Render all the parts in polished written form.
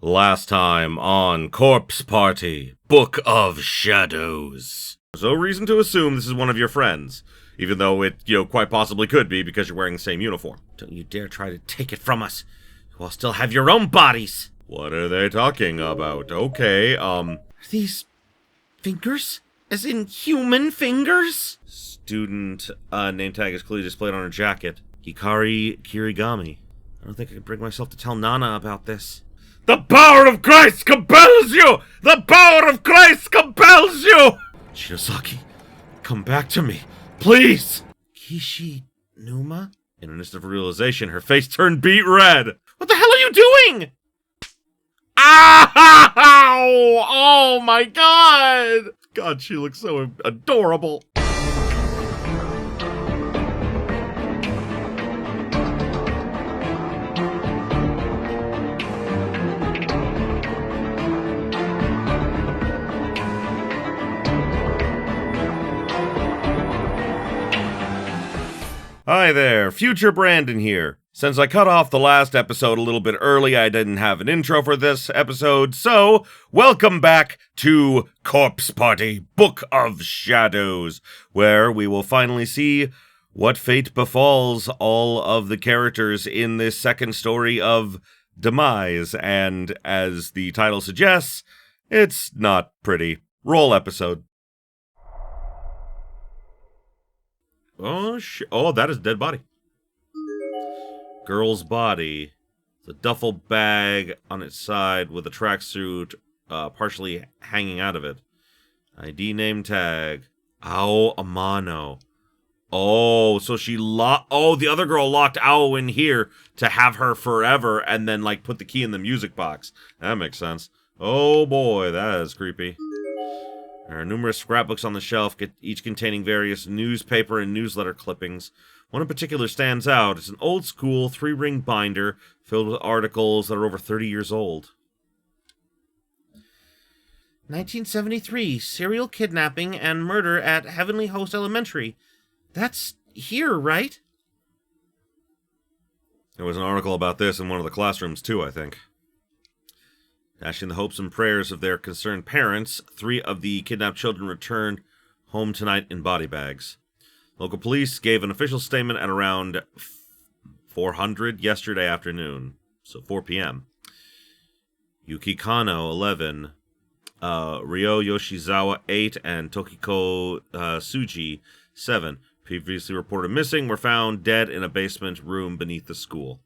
Last time on Corpse Party, Book of Shadows. There's no reason to assume this is one of your friends, even though it, quite possibly could be because you're wearing the same uniform. Don't you dare try to take it from us. You all still have your own bodies. What are they talking about? Okay, Are these fingers? As in human fingers? Student name tag is clearly displayed on her jacket. Hikari Kirigami. I don't think I can bring myself to tell Nana about this. The power of Christ compels you! The power of Christ compels you! Shinozaki, come back to me, please! Kishi Numa? In an instant of realization, her face turned beet red. What the hell are you doing? Ow! Oh my god! God, she looks so adorable. Hi there, future Brandon here. Since I cut off the last episode a little bit early, I didn't have an intro for this episode, so welcome back to Corpse Party, Book of Shadows, where we will finally see what fate befalls all of the characters in this second story of Demise, and as the title suggests, it's not pretty. Roll episode. Oh, that is a dead body. Girl's body. The duffel bag on its side with a tracksuit partially hanging out of it. ID name tag. Ao Amano. Oh, so she the other girl locked Ao in here to have her forever and then, put the key in the music box. That makes sense. Oh boy, that is creepy. There are numerous scrapbooks on the shelf, each containing various newspaper and newsletter clippings. One in particular stands out. It's an old-school 3-ring binder filled with articles that are over 30 years old. 1973, serial kidnapping and murder at Heavenly Host Elementary. That's here, right? There was an article about this in one of the classrooms, too, I think. Dashing the hopes and prayers of their concerned parents, 3 of the kidnapped children returned home tonight in body bags. Local police gave an official statement at around 400 yesterday afternoon, so 4 p.m. Yuki Kano, 11, Ryo Yoshizawa, 8, and Tokiko Tsuji, 7, previously reported missing, were found dead in a basement room beneath the school.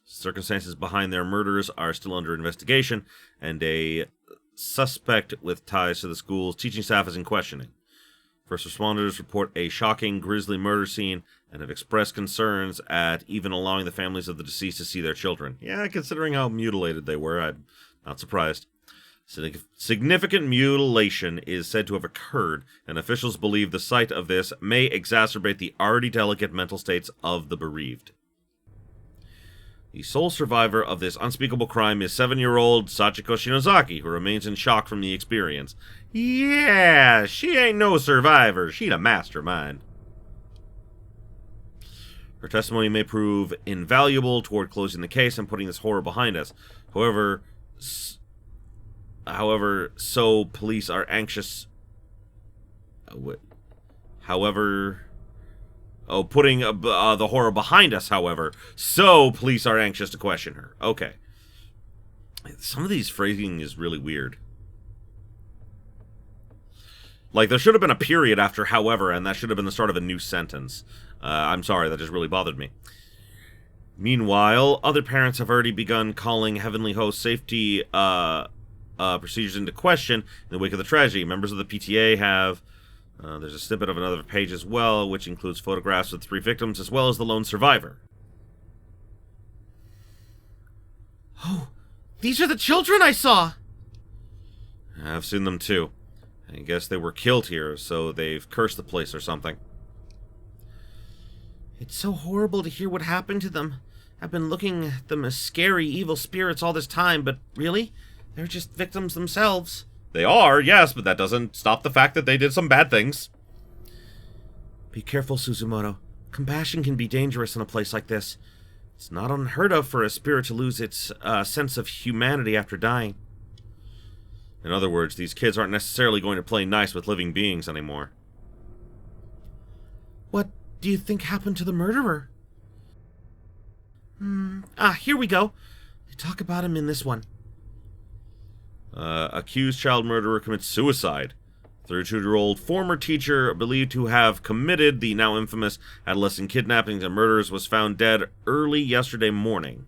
Circumstances behind their murders are still under investigation, and a suspect with ties to the school's teaching staff is in questioning. First responders report a shocking, grisly murder scene and have expressed concerns at even allowing the families of the deceased to see their children. Yeah, considering how mutilated they were, I'm not surprised. Significant mutilation is said to have occurred, and officials believe the sight of this may exacerbate the already delicate mental states of the bereaved. The sole survivor of this unspeakable crime is 7-year-old Sachiko Shinozaki, who remains in shock from the experience. Yeah, she ain't no survivor. She's a mastermind. Her testimony may prove invaluable toward closing the case and putting this horror behind us. However, so police are anxious... putting the horror behind us, however, so police are anxious to question her. Okay. Some of these phrasing is really weird. There should have been a period after however, and that should have been the start of a new sentence. I'm sorry, that just really bothered me. Meanwhile, other parents have already begun calling Heavenly Host safety procedures into question in the wake of the tragedy. Members of the PTA have... there's a snippet of another page as well, which includes photographs of the 3 victims, as well as the lone survivor. Oh, these are the children I saw! I've seen them too. I guess they were killed here, so they've cursed the place or something. It's so horrible to hear what happened to them. I've been looking at them as scary, evil spirits all this time, but really? They're just victims themselves. They are, yes, but that doesn't stop the fact that they did some bad things. Be careful, Suzumoto. Compassion can be dangerous in a place like this. It's not unheard of for a spirit to lose its sense of humanity after dying. In other words, these kids aren't necessarily going to play nice with living beings anymore. What do you think happened to the murderer? Here we go. They talk about him in this one. Accused child murderer commits suicide. 32-year-old former teacher believed to have committed the now infamous adolescent kidnappings and murders was found dead early yesterday morning.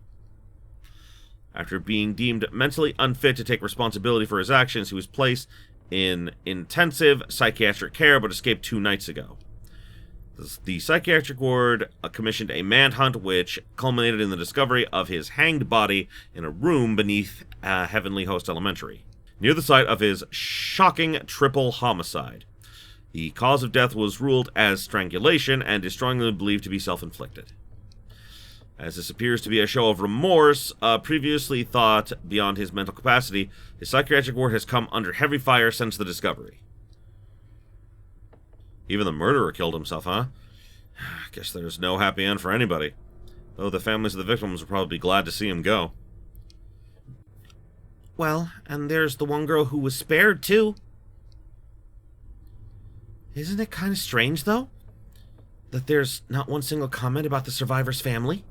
After being deemed mentally unfit to take responsibility for his actions, he was placed in intensive psychiatric care but escaped 2 nights ago. The psychiatric ward commissioned a manhunt which culminated in the discovery of his hanged body in a room beneath Heavenly Host Elementary, near the site of his shocking triple homicide. The cause of death was ruled as strangulation and is strongly believed to be self-inflicted. As this appears to be a show of remorse, previously thought beyond his mental capacity, his psychiatric ward has come under heavy fire since the discovery. Even the murderer killed himself, huh? Guess there's no happy end for anybody. Though the families of the victims will probably be glad to see him go. Well, and there's the one girl who was spared, too. Isn't it kind of strange, though? That there's not one single comment about the survivor's family?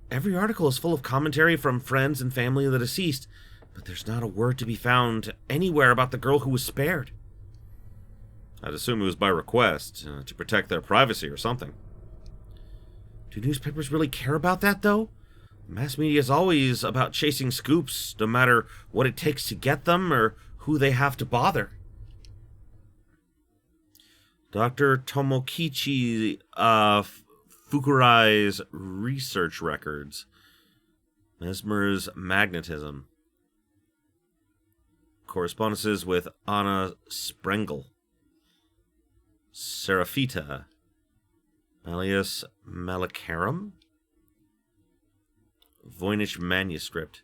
Every article is full of commentary from friends and family of the deceased, but there's not a word to be found anywhere about the girl who was spared. I'd assume it was by request, to protect their privacy or something. Do newspapers really care about that, though? Mass media is always about chasing scoops, no matter what it takes to get them or who they have to bother. Dr. Tomokichi Fukurai's research records. Mesmer's magnetism. Correspondences with Anna Sprengel. Seraphita. Malleus Malicarum. Voynich manuscript.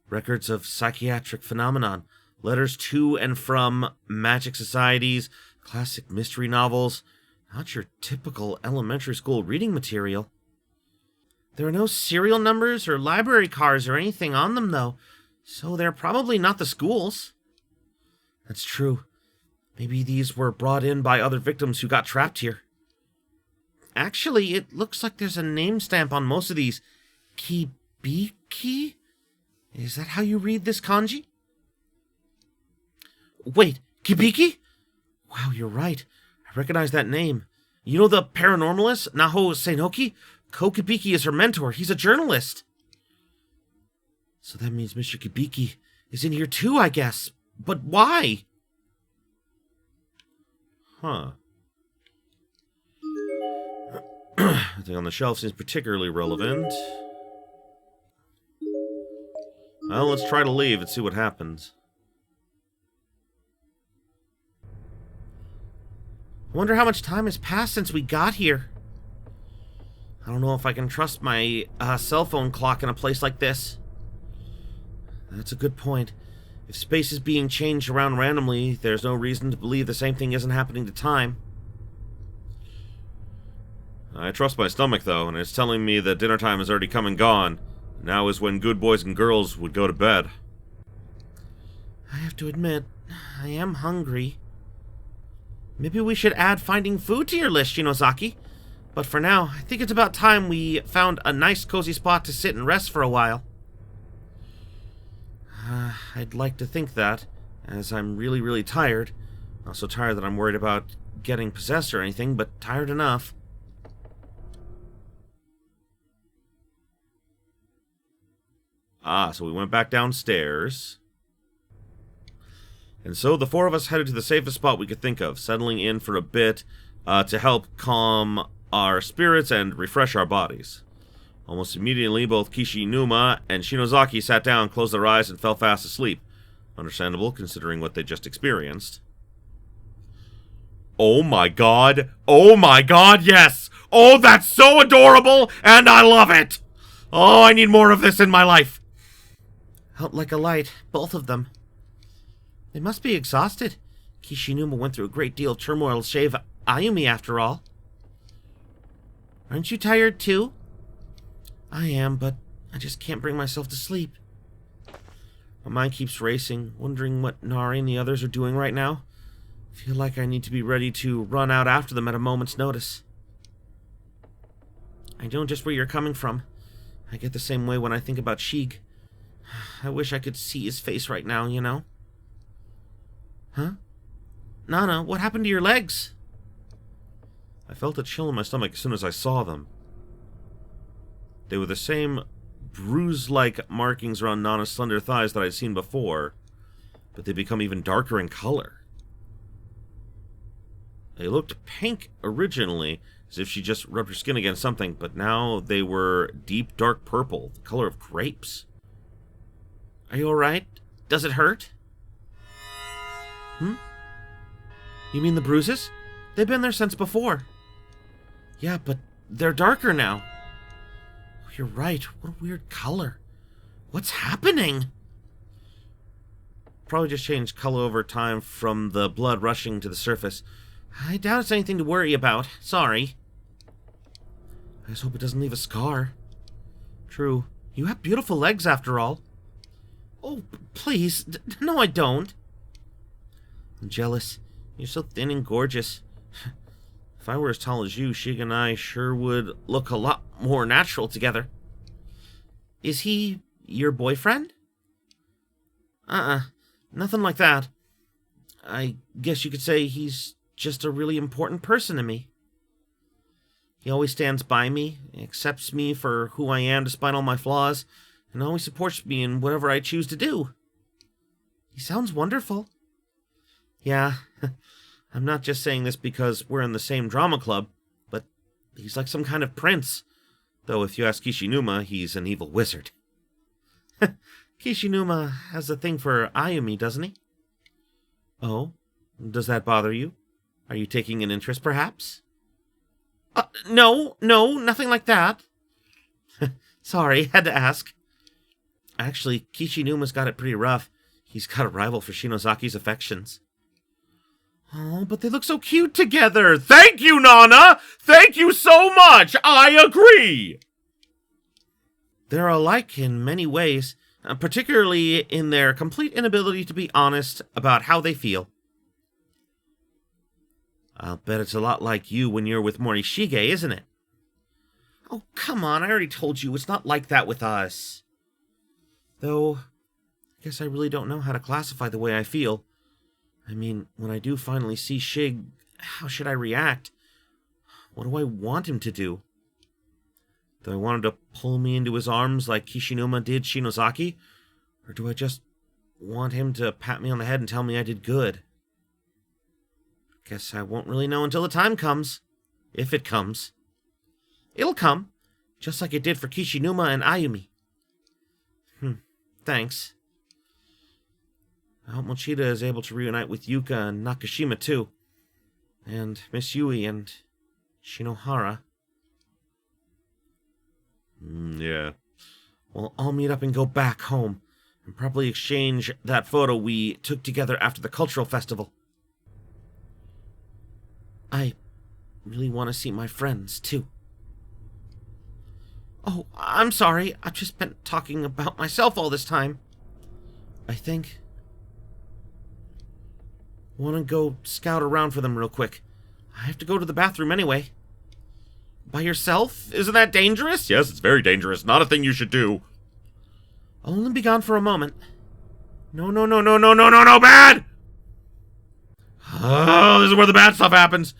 Records of psychiatric phenomenon. Letters to and from magic societies. Classic mystery novels. Not your typical elementary school reading material. There are no serial numbers or library cards or anything on them, though, so they're probably not the school's. That's true. Maybe these were brought in by other victims who got trapped here. Actually, it looks like there's a name stamp on most of these. Kibiki? Is that how you read this kanji? Wait, Kibiki? Wow, you're right. I recognize that name. You know the paranormalist, Naho Seinoki? Ko Kibiki is her mentor. He's a journalist. So that means Mr. Kibiki is in here too, I guess. But why? Huh. Nothing on the shelf seems particularly relevant. Well, let's try to leave and see what happens. I wonder how much time has passed since we got here. I don't know if I can trust my cell phone clock in a place like this. That's a good point. If space is being changed around randomly, there's no reason to believe the same thing isn't happening to time. I trust my stomach, though, and it's telling me that dinner time has already come and gone. Now is when good boys and girls would go to bed. I have to admit, I am hungry. Maybe we should add finding food to your list, Shinozaki. But for now, I think it's about time we found a nice cozy spot to sit and rest for a while. I'd like to think that, as I'm really, really tired. Not so tired that I'm worried about getting possessed or anything, but tired enough. So we went back downstairs. And so the 4 of us headed to the safest spot we could think of, settling in for a bit to help calm our spirits and refresh our bodies. Almost immediately, both Kishinuma and Shinozaki sat down, closed their eyes, and fell fast asleep. Understandable, considering what they just experienced. Oh my god! Oh my god, yes! Oh, that's so adorable, and I love it! Oh, I need more of this in my life! Out like a light, both of them. They must be exhausted. Kishinuma went through a great deal of turmoil to save Ayumi, after all. Aren't you tired too? I am, but I just can't bring myself to sleep. My mind keeps racing, wondering what Nari and the others are doing right now. I feel like I need to be ready to run out after them at a moment's notice. I know just where you're coming from. I get the same way when I think about Shig. I wish I could see his face right now, you know? Huh? Nana, what happened to your legs? I felt a chill in my stomach as soon as I saw them. They were the same bruise-like markings around Nana's slender thighs that I'd seen before, but they become even darker in color. They looked pink originally, as if she just rubbed her skin against something, but now they were deep dark purple, the color of grapes. Are you alright? Does it hurt? You mean the bruises? They've been there since before. Yeah, but they're darker now. Oh, you're right. What a weird color. What's happening? Probably just changed color over time from the blood rushing to the surface. I doubt it's anything to worry about. Sorry. I just hope it doesn't leave a scar. True. You have beautiful legs after all. Oh, please. No, I don't. I'm jealous. You're so thin and gorgeous. If I were as tall as you, Shig and I sure would look a lot more natural together. Is he your boyfriend? Nothing like that. I guess you could say he's just a really important person to me. He always stands by me, accepts me for who I am despite all my flaws, and always supports me in whatever I choose to do. He sounds wonderful. Yeah, I'm not just saying this because we're in the same drama club, but he's like some kind of prince. Though if you ask Kishinuma, he's an evil wizard. Kishinuma has a thing for Ayumi, doesn't he? Oh? Does that bother you? Are you taking an interest, perhaps? No, nothing like that. Sorry, had to ask. Actually, Kishinuma's got it pretty rough. He's got a rival for Shinozaki's affections. Oh, but they look so cute together. Thank you, Nana! Thank you so much! I agree! They're alike in many ways, particularly in their complete inability to be honest about how they feel. I'll bet it's a lot like you when you're with Morishige, isn't it? Oh, come on, I already told you, it's not like that with us. Though, I guess I really don't know how to classify the way I feel. I mean, when I do finally see Shig, how should I react? What do I want him to do? Do I want him to pull me into his arms like Kishinuma did Shinozaki? Or do I just want him to pat me on the head and tell me I did good? Guess I won't really know until the time comes. If it comes. It'll come, just like it did for Kishinuma and Ayumi. Thanks. I hope Mochida is able to reunite with Yuka and Nakashima too. And Miss Yui and Shinohara. Yeah. Well, I'll meet up and go back home, and probably exchange that photo we took together after the cultural festival. I really want to see my friends, too. Oh, I'm sorry. I've just been talking about myself all this time. I think I want to go scout around for them real quick. I have to go to the bathroom anyway. By yourself? Isn't that dangerous? Yes, it's very dangerous. Not a thing you should do. I'll only be gone for a moment. No, bad! Oh, this is where the bad stuff happens.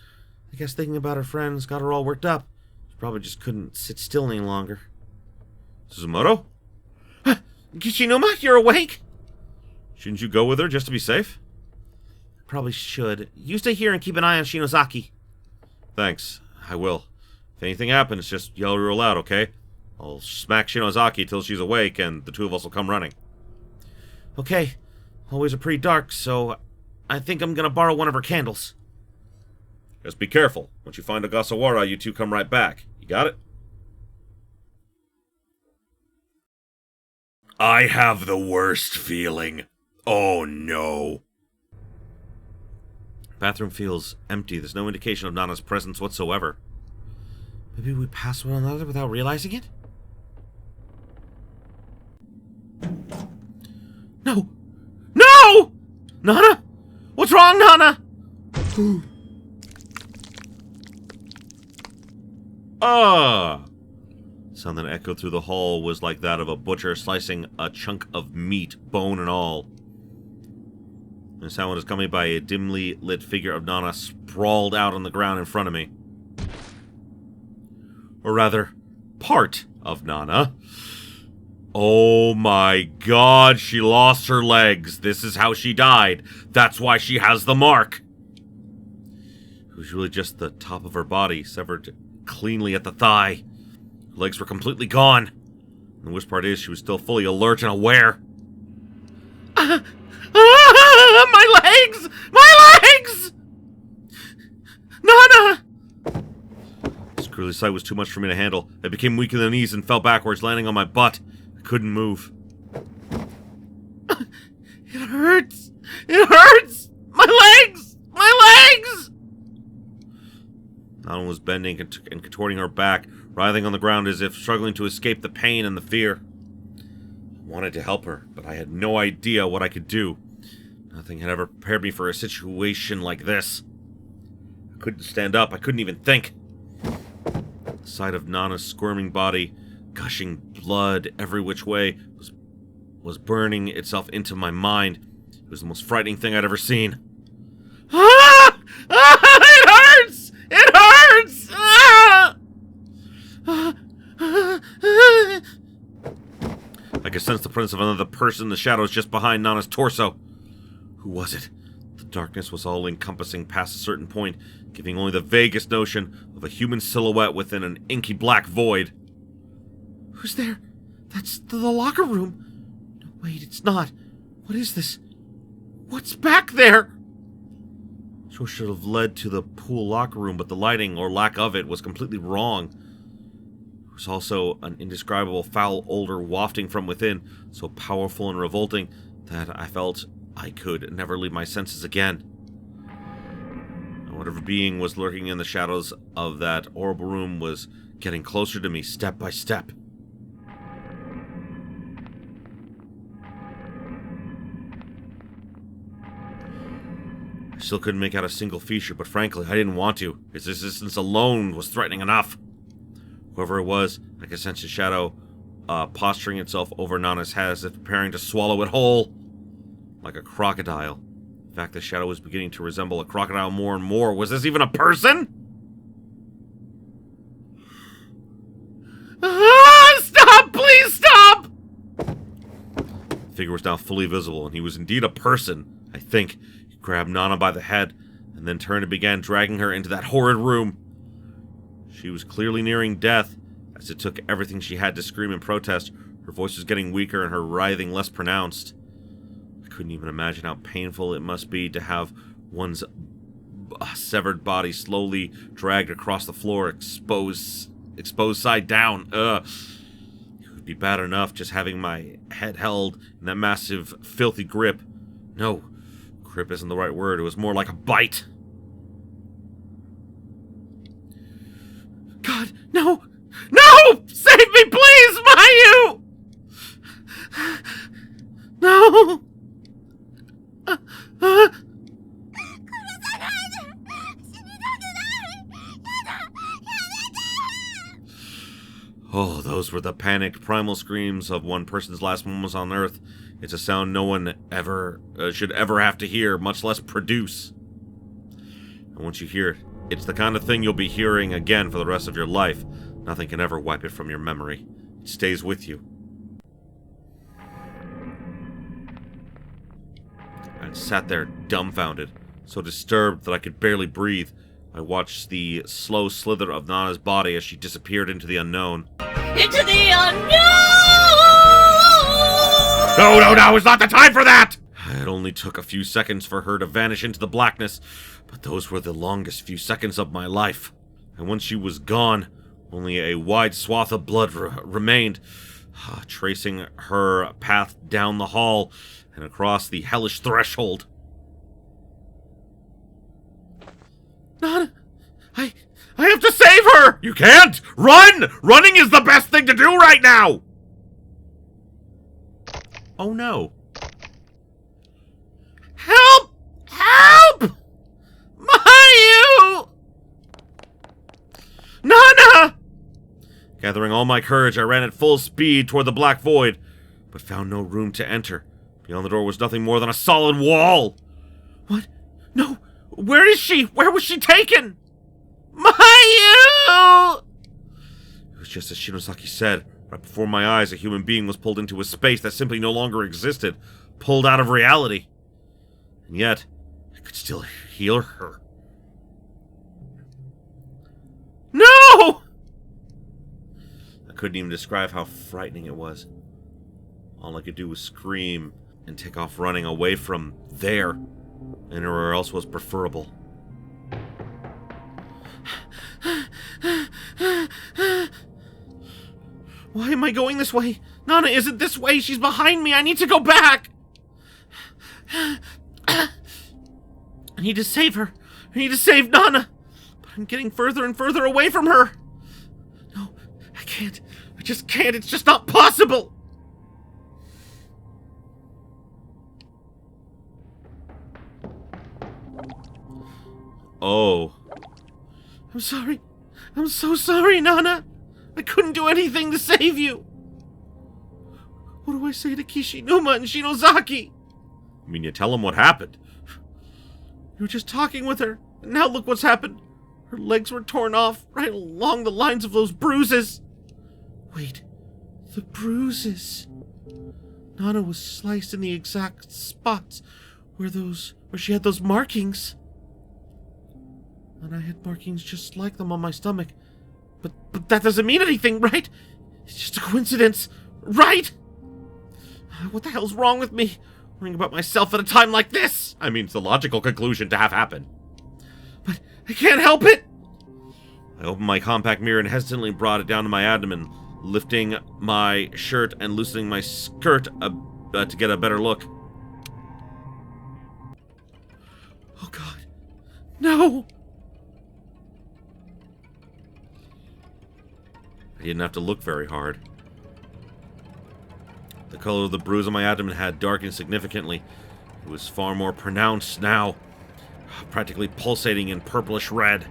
I guess thinking about her friends got her all worked up. She probably just couldn't sit still any longer. Suzumoto? Kishinuma, you're awake? Shouldn't you go with her just to be safe? I probably should. You stay here and keep an eye on Shinozaki. Thanks. I will. If anything happens, just yell real loud, okay? I'll smack Shinozaki till she's awake, and the two of us will come running. Okay. Always are pretty dark, so I think I'm gonna borrow one of her candles. Just be careful. Once you find Ogasawara, you two come right back. You got it? I have the worst feeling. Oh no. Bathroom feels empty. There's no indication of Nana's presence whatsoever. Maybe we passed one another without realizing it? No! No! Nana? What's wrong, Nana? Sound that echoed through the hall was like that of a butcher slicing a chunk of meat, bone and all. The sound was accompanied by a dimly lit figure of Nana sprawled out on the ground in front of me. Or rather, part of Nana. Oh my god, she lost her legs. This is how she died. That's why she has the mark. It was really just the top of her body, severed cleanly at the thigh. Her legs were completely gone. And the worst part is, she was still fully alert and aware. My legs! My legs! Nana! This grueling sight was too much for me to handle. I became weak in the knees and fell backwards, landing on my butt. I couldn't move. It hurts! It hurts! My legs! My legs! Nana was bending and contorting her back, writhing on the ground as if struggling to escape the pain and the fear. I wanted to help her, but I had no idea what I could do. Nothing had ever prepared me for a situation like this. I couldn't stand up. I couldn't even think. The sight of Nana's squirming body, gushing blood every which way, was burning itself into my mind. It was the most frightening thing I'd ever seen. Ah! Ah! It hurts! It hurts! Ah! I could sense the presence of another person in the shadows just behind Nana's torso. Who was it? The darkness was all-encompassing past a certain point, giving only the vaguest notion of a human silhouette within an inky black void. Who's there? That's the locker room. No, wait, it's not. What is this? What's back there? So should have led to the pool locker room, but the lighting, or lack of it, was completely wrong. There was also an indescribable foul odor wafting from within, so powerful and revolting that I felt I could never leave my senses again. And whatever being was lurking in the shadows of that horrible room was getting closer to me step by step. I still couldn't make out a single feature, but frankly, I didn't want to. Its existence alone was threatening enough. Whoever it was, I could sense the shadow posturing itself over Nana's head as if preparing to swallow it whole. Like a crocodile. In fact, the shadow was beginning to resemble a crocodile more and more. Was this even a person? Stop! Please stop! The figure was now fully visible, and he was indeed a person, I think. He grabbed Nana by the head, and then turned and began dragging her into that horrid room. She was clearly nearing death, as it took everything she had to scream in protest. Her voice was getting weaker and her writhing less pronounced. I couldn't even imagine how painful it must be to have one's severed body slowly dragged across the floor, exposed side down. It would be bad enough just having my head held in that massive, filthy grip. No, grip isn't the right word. It was more like a bite. God, no! No! Save me, please, Mayu! No! Oh, those were the panicked, primal screams of one person's last moments on Earth. It's a sound no one ever should ever have to hear, much less produce. And once you hear it, it's the kind of thing you'll be hearing again for the rest of your life. Nothing can ever wipe it from your memory. It stays with you. I sat there dumbfounded, so disturbed that I could barely breathe. I watched the slow slither of Nana's body as she disappeared into the unknown. Into the unknown! No, now is not the time for that! It only took a few seconds for her to vanish into the blackness, but those were the longest few seconds of my life. And once she was gone, only a wide swath of blood remained, tracing her path down the hall and across the hellish threshold. Nana, I have to save her! You can't! Run! Running is the best thing to do right now! Oh no. Help! Help! Mayu! Nana! Gathering all my courage, I ran at full speed toward the black void, but found no room to enter. Beyond the door was nothing more than a solid wall. What? No! Where is she? Where was she taken? Mayu! It was just as Shinozaki said. Right before my eyes, a human being was pulled into a space that simply no longer existed, pulled out of reality. And yet, I could still hear her. No! I couldn't even describe how frightening it was. All I could do was scream and take off running away from there. Anywhere else was preferable. Why am I going this way? Nana isn't this way. She's behind me. I need to go back. I need to save her. I need to save Nana. But I'm getting further and further away from her. No, I can't. I just can't. It's just not possible. Oh. I'm sorry. I'm so sorry, Nana. I couldn't do anything to save you. What do I say to Kishinuma and Shinozaki? I mean, you tell him what happened. You were just talking with her, and now look what's happened. Her legs were torn off right along the lines of those bruises. Wait, the bruises. Nana was sliced in the exact spots where she had those markings. And I had markings just like them on my stomach. But that doesn't mean anything, right? It's just a coincidence, right? What the hell's wrong with me? Worrying about myself at a time like this? I mean, it's the logical conclusion to have happen. But I can't help it! I opened my compact mirror and hesitantly brought it down to my abdomen, lifting my shirt and loosening my skirt to get a better look. Oh God, no! I didn't have to look very hard. The color of the bruise on my abdomen had darkened significantly. It was far more pronounced now, practically pulsating in purplish red.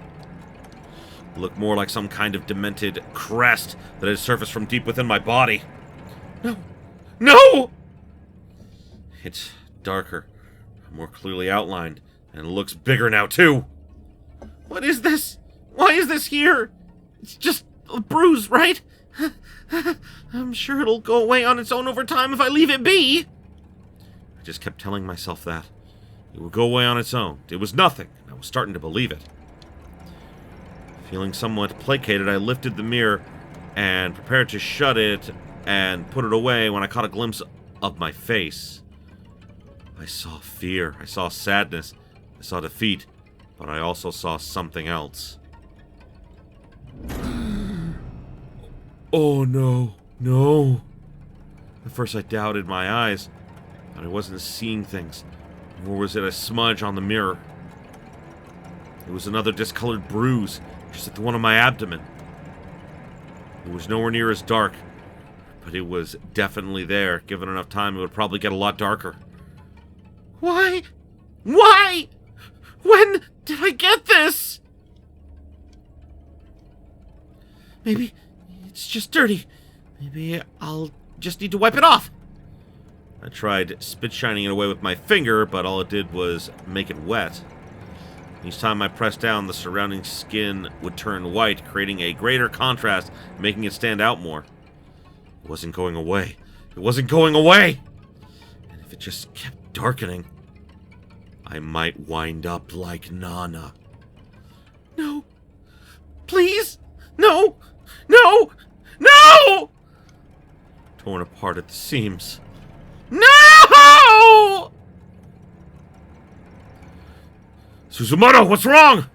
It looked more like some kind of demented crest that had surfaced from deep within my body. No! No! It's darker, more clearly outlined, and it looks bigger now too. What is this? Why is this here? It's just a bruise, right? I'm sure it'll go away on its own over time if I leave it be. I just kept telling myself that. It would go away on its own. It was nothing. I was starting to believe it. Feeling somewhat placated, I lifted the mirror and prepared to shut it and put it away when I caught a glimpse of my face. I saw fear. I saw sadness. I saw defeat. But I also saw something else. Oh no, no. At first I doubted my eyes, but I wasn't seeing things, nor was it a smudge on the mirror. It was another discolored bruise, just at the one on my abdomen. It was nowhere near as dark, but it was definitely there. Given enough time, it would probably get a lot darker. Why? Why? When did I get this? Maybe it's just dirty. Maybe I'll just need to wipe it off. I tried spit shining it away with my finger, but all it did was make it wet. Each time I pressed down, the surrounding skin would turn white, creating a greater contrast, making it stand out more. It wasn't going away. It wasn't going away! And if it just kept darkening, I might wind up like Nana. No. Please. No. No. No! Torn apart at the seams. No! Suzumoto, what's wrong?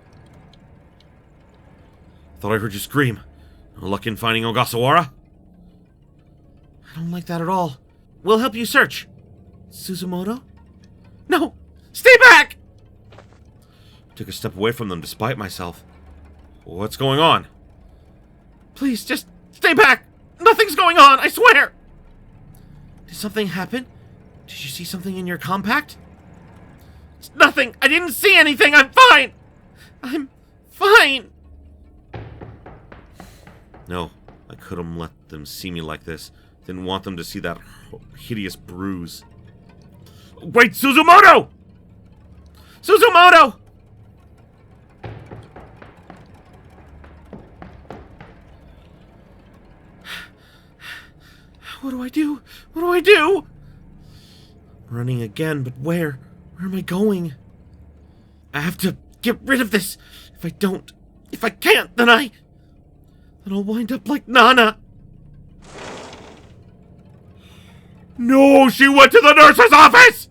Thought I heard you scream. No luck in finding Ogasawara? I don't like that at all. We'll help you search. Suzumoto? No! Stay back! I took a step away from them despite myself. What's going on? Please, just stay back! Nothing's going on, I swear! Did something happen? Did you see something in your compact? It's nothing! I didn't see anything! I'm fine! I'm fine! No, I couldn't let them see me like this. Didn't want them to see that hideous bruise. Wait, Suzumoto! Suzumoto! What do I do? What do I do? I'm running again, but where? Where am I going? I have to get rid of this. If I can't, then I'll wind up like Nana. No, she went to the nurse's office!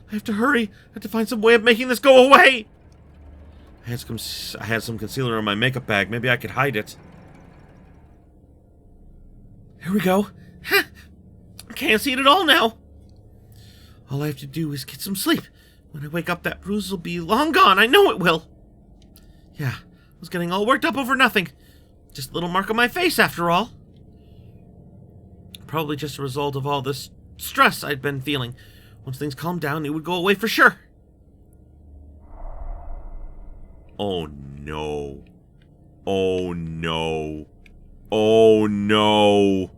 I have to hurry. I have to find some way of making this go away. I had some concealer in my makeup bag. Maybe I could hide it. Here we go. I can't see it at all now. All I have to do is get some sleep. When I wake up, that bruise will be long gone. I know it will. Yeah, I was getting all worked up over nothing. Just a little mark on my face, after all. Probably just a result of all this stress I'd been feeling. Once things calmed down, it would go away for sure. Oh no. Oh no. Oh no.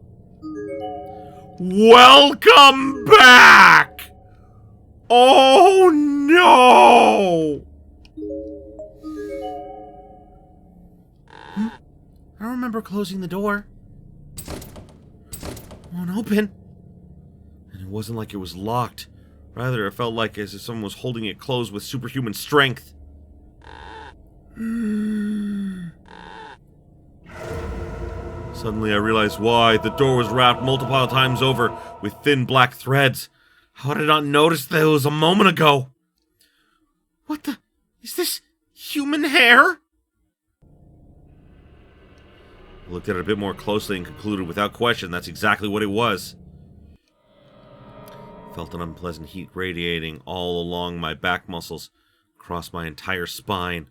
Welcome back! Oh no! I don't remember closing the door. It won't open. And it wasn't like it was locked. Rather, it felt like as if someone was holding it closed with superhuman strength. Suddenly I realized why. The door was wrapped multiple times over with thin black threads. How did I not notice those a moment ago? What the? Is this human hair? I looked at it a bit more closely and concluded without question that's exactly what it was. I felt an unpleasant heat radiating all along my back muscles, across my entire spine.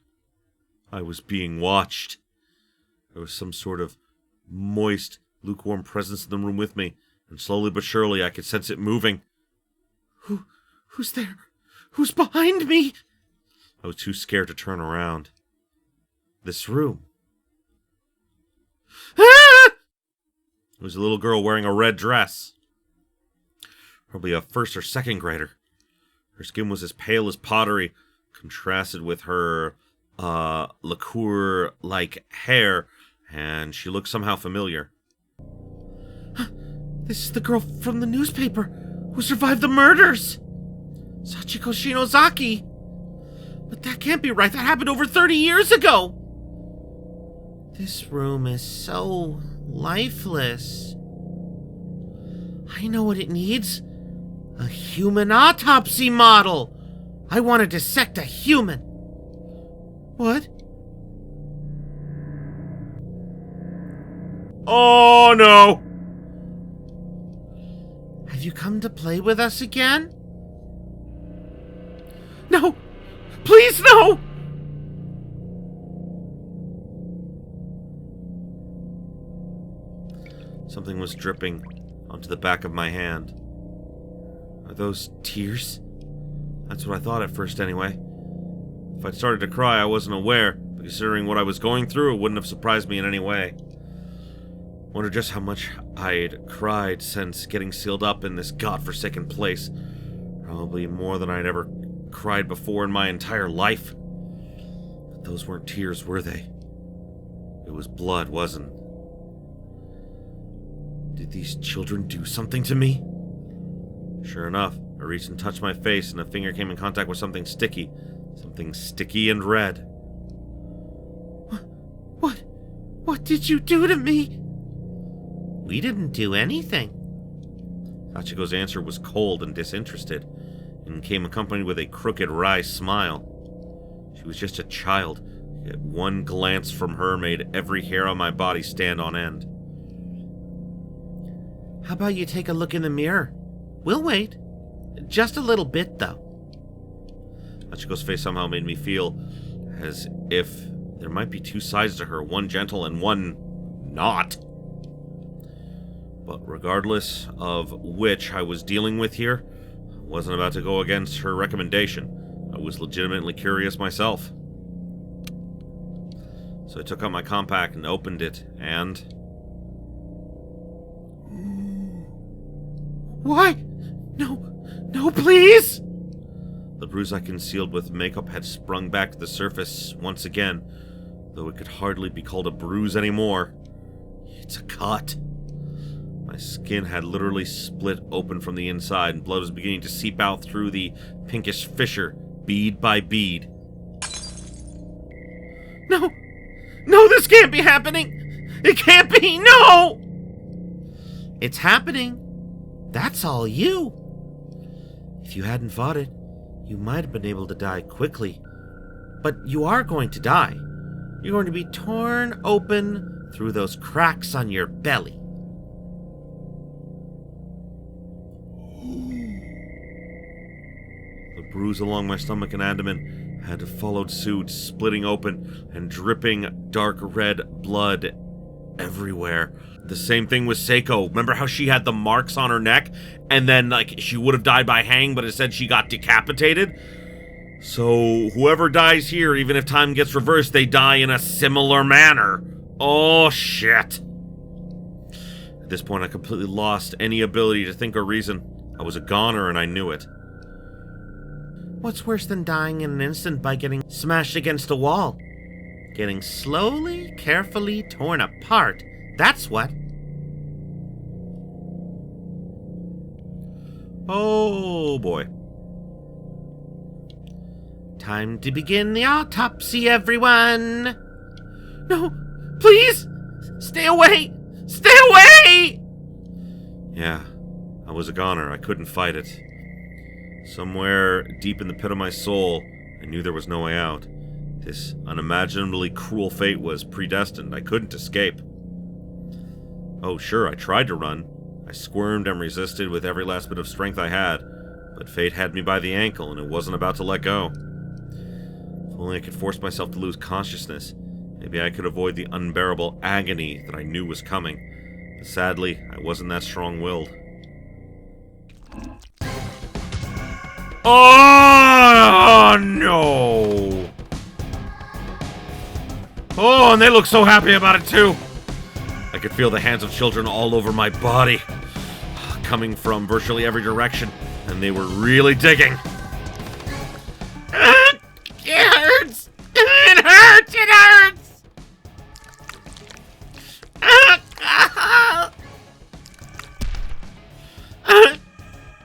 I was being watched. There was some sort of moist, lukewarm presence in the room with me, and slowly but surely I could sense it moving. Who's there? Who's behind me? I was too scared to turn around. This room. Ah! It was a little girl wearing a red dress. Probably a first or second grader. Her skin was as pale as pottery, contrasted with her liqueur-like hair, and she looked somehow familiar. This is the girl from the newspaper who survived the murders! Sachiko Shinozaki! But that can't be right, that happened over 30 years ago! This room is so lifeless. I know what it needs. A human autopsy model! I want to dissect a human! What? Oh no! Have you come to play with us again? No! Please, no! Something was dripping onto the back of my hand. Are those tears? That's what I thought at first, anyway. If I'd started to cry, I wasn't aware, but considering what I was going through, it wouldn't have surprised me in any way. Wonder just how much I'd cried since getting sealed up in this godforsaken place. Probably more than I'd ever cried before in my entire life. But those weren't tears, were they? It was blood, wasn't it? Did these children do something to me? Sure enough, I reached and touched my face, and a finger came in contact with something sticky. Something sticky and red. What did you do to me? We didn't do anything. Sachiko's answer was cold and disinterested, and came accompanied with a crooked, wry smile. She was just a child, yet one glance from her made every hair on my body stand on end. How about you take a look in the mirror? We'll wait. Just a little bit, though. Sachiko's face somehow made me feel as if there might be two sides to her, one gentle and one not. But regardless of which I was dealing with here, I wasn't about to go against her recommendation. I was legitimately curious myself. So I took out my compact and opened it, and... Why? No, please! The bruise I concealed with makeup had sprung back to the surface once again, though it could hardly be called a bruise anymore. It's a cut. My skin had literally split open from the inside, and blood was beginning to seep out through the pinkish fissure, bead by bead. No, this can't be happening! It can't be, no! It's happening. That's all you. If you hadn't fought it, you might have been able to die quickly. But you are going to die. You're going to be torn open through those cracks on your belly. The bruise along my stomach and abdomen had followed suit, splitting open and dripping dark red blood everywhere. The same thing with Seiko. Remember how she had the marks on her neck, and then, like, she would have died by hang, but it said she got decapitated? So, whoever dies here, even if time gets reversed, they die in a similar manner. Oh, shit. At this point, I completely lost any ability to think or reason. I was a goner, and I knew it. What's worse than dying in an instant by getting smashed against a wall? Getting slowly, carefully torn apart. That's what. Oh, boy. Time to begin the autopsy, everyone! No, please! Stay away! Stay away! Yeah, I was a goner. I couldn't fight it. Somewhere deep in the pit of my soul, I knew there was no way out. This unimaginably cruel fate was predestined. I couldn't escape. Oh, sure, I tried to run. I squirmed and resisted with every last bit of strength I had, but fate had me by the ankle, and it wasn't about to let go. If only I could force myself to lose consciousness, maybe I could avoid the unbearable agony that I knew was coming. But sadly, I wasn't that strong-willed. Oh, no! Oh, and they look so happy about it, too! I could feel the hands of children all over my body, coming from virtually every direction, and they were really digging. It hurts! It hurts! It hurts!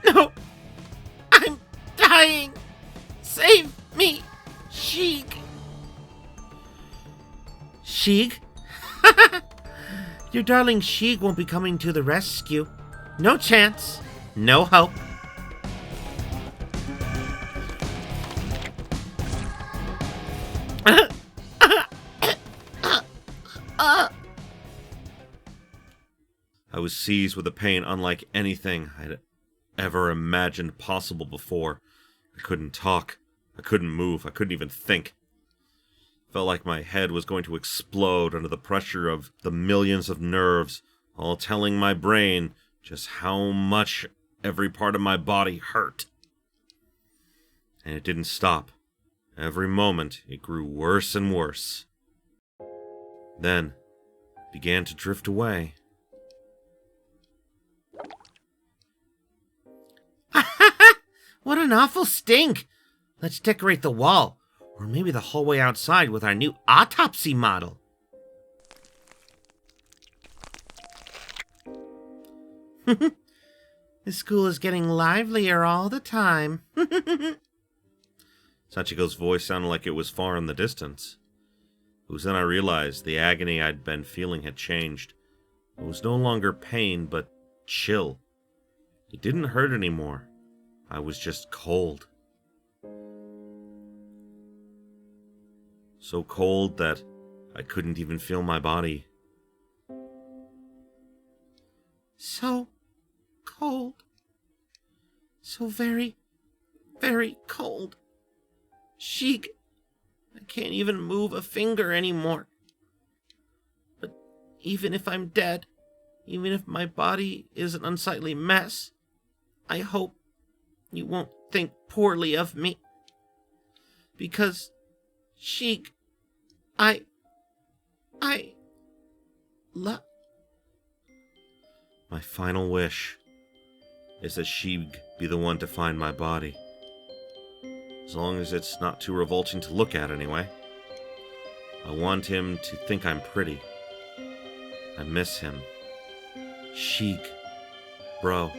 No! I'm dying! Save me! Sheik! Sheik? Your darling Sheik won't be coming to the rescue. No chance. No hope. I was seized with a pain unlike anything I'd ever imagined possible before. I couldn't talk. I couldn't move. I couldn't even think. Felt like my head was going to explode under the pressure of the millions of nerves, all telling my brain just how much every part of my body hurt. And it didn't stop. Every moment, it grew worse and worse. Then, it began to drift away. What an awful stink! Let's decorate the wall, or maybe the hallway outside with our new autopsy model. The school is getting livelier all the time. Sachiko's voice sounded like it was far in the distance. It was then I realized the agony I'd been feeling had changed. It was no longer pain, but chill. It didn't hurt anymore. I was just cold. So cold that I couldn't even feel my body. So cold. So very, very cold. Sheik, I can't even move a finger anymore. But even if I'm dead, even if my body is an unsightly mess, I hope you won't think poorly of me. Because, Sheik, I love... My final wish is that Sheik be the one to find my body. As long as it's not too revolting to look at, anyway. I want him to think I'm pretty. I miss him. Sheik, bro.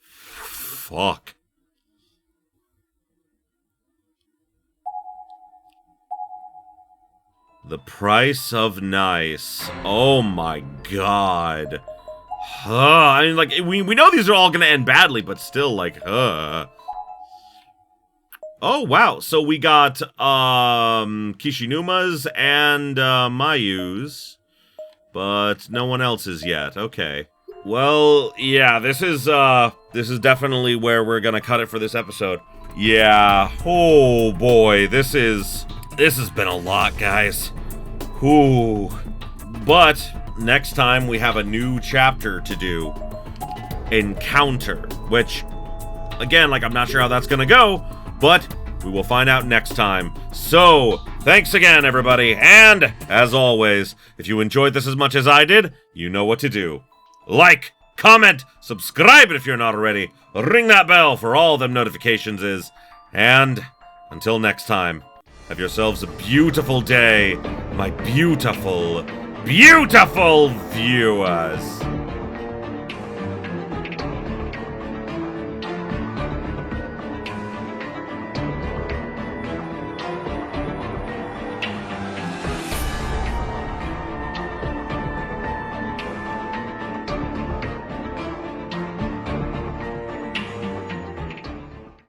Fuck. The price of nice. Oh my god. I mean, like, we know these are all gonna end badly, but still, like, Oh, wow. So we got, Kishinuma's and, Mayu's, but no one else's yet. Okay. Well, yeah, this is definitely where we're gonna cut it for this episode. Yeah. Oh, boy. This has been a lot, guys. Ooh. But next time we have a new chapter to do. Encounter. Which, again, like, I'm not sure how that's gonna go, but we will find out next time. So, thanks again, everybody. And, as always, if you enjoyed this as much as I did, you know what to do. Like, comment, subscribe if you're not already, ring that bell for all them notifications is, and until next time, have yourselves a beautiful day, my beautiful, beautiful viewers.